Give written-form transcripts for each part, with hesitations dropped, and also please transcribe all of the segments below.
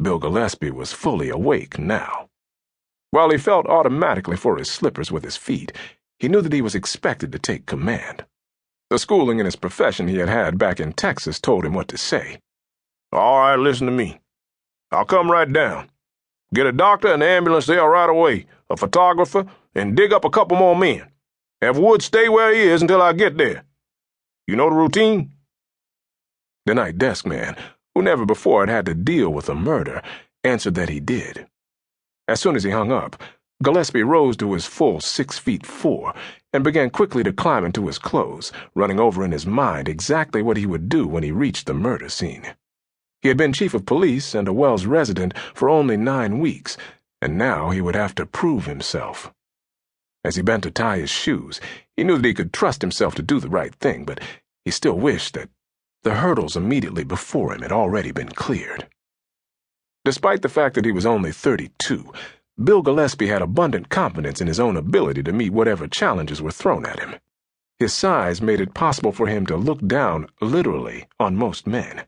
Bill Gillespie was fully awake now. While he felt automatically for his slippers with his feet, he knew that he was expected to take command. The schooling in his profession he had had back in Texas told him what to say. "All right, listen to me. I'll come right down. Get a doctor and an ambulance there right away, a photographer, and dig up a couple more men. Have Wood stay where he is until I get there. You know the routine?" The night desk man, who never before had to deal with a murder, answered that he did. As soon as he hung up, Gillespie rose to his full 6'4" and began quickly to climb into his clothes, running over in his mind exactly what he would do when he reached the murder scene. He had been chief of police and a Wells resident for only 9 weeks, and now he would have to prove himself. As he bent to tie his shoes, he knew that he could trust himself to do the right thing, but he still wished that the hurdles immediately before him had already been cleared. Despite the fact that he was only 32, Bill Gillespie had abundant confidence in his own ability to meet whatever challenges were thrown at him. His size made it possible for him to look down, literally, on most men.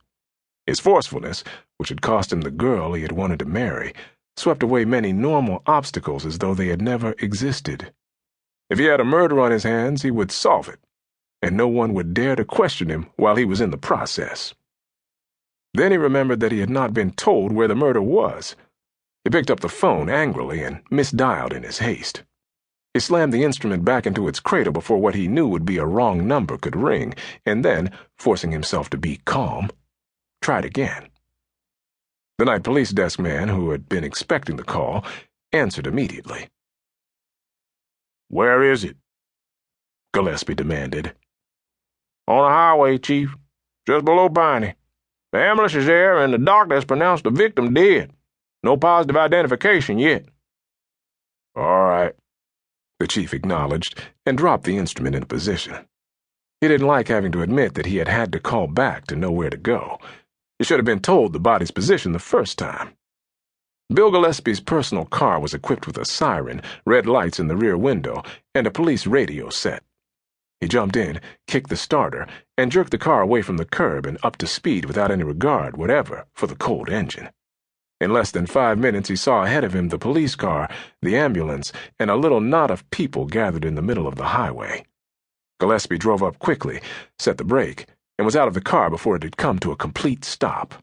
His forcefulness, which had cost him the girl he had wanted to marry, swept away many normal obstacles as though they had never existed. If he had a murder on his hands, he would solve it, and no one would dare to question him while he was in the process. Then he remembered that he had not been told where the murder was. He picked up the phone angrily and misdialed in his haste. He slammed the instrument back into its cradle before what he knew would be a wrong number could ring, and then, forcing himself to be calm, tried again. The night police desk man, who had been expecting the call, answered immediately. "Where is it?" Gillespie demanded. "On the highway, Chief. Just below Piney. The ambulance is there, and the doctor has pronounced the victim dead. No positive identification yet." "All right," the chief acknowledged and dropped the instrument into position. He didn't like having to admit that he had had to call back to know where to go. He should have been told the body's position the first time. Bill Gillespie's personal car was equipped with a siren, red lights in the rear window, and a police radio set. He jumped in, kicked the starter, and jerked the car away from the curb and up to speed without any regard whatever for the cold engine. In less than 5 minutes he saw ahead of him the police car, the ambulance, and a little knot of people gathered in the middle of the highway. Gillespie drove up quickly, set the brake, and was out of the car before it had come to a complete stop.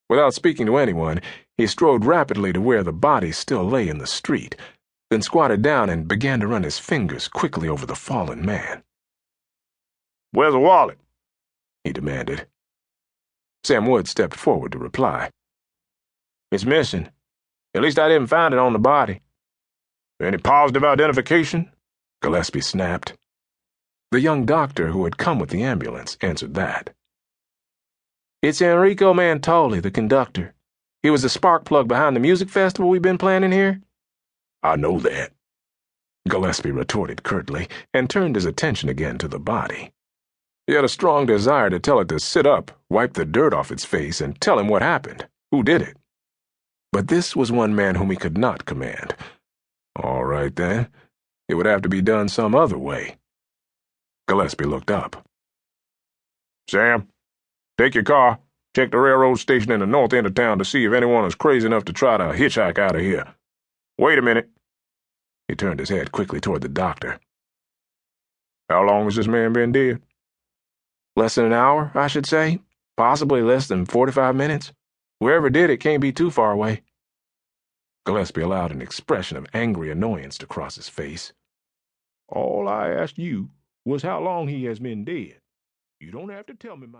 Without speaking to anyone, he strode rapidly to where the body still lay in the street, then squatted down and began to run his fingers quickly over the fallen man. "Where's the wallet?" he demanded. Sam Wood stepped forward to reply. "It's missing. At least I didn't find it on the body." "Any positive identification?" Gillespie snapped. The young doctor who had come with the ambulance answered that. "It's Enrico Mantoli, the conductor. He was the spark plug behind the music festival we've been planning here." "I know that," Gillespie retorted curtly, and turned his attention again to the body. He had a strong desire to tell it to sit up, wipe the dirt off its face, and tell him what happened, who did it. But this was one man whom he could not command. All right, then. It would have to be done some other way. Gillespie looked up. "Sam, take your car. Check the railroad station in the north end of town to see if anyone is crazy enough to try to hitchhike out of here. Wait a minute." He turned his head quickly toward the doctor. "How long has this man been dead?" "Less than an hour, I should say. Possibly less than 45 minutes. Whoever did it can't be too far away." Gillespie allowed an expression of angry annoyance to cross his face. "All I asked you was how long he has been dead. You don't have to tell me, my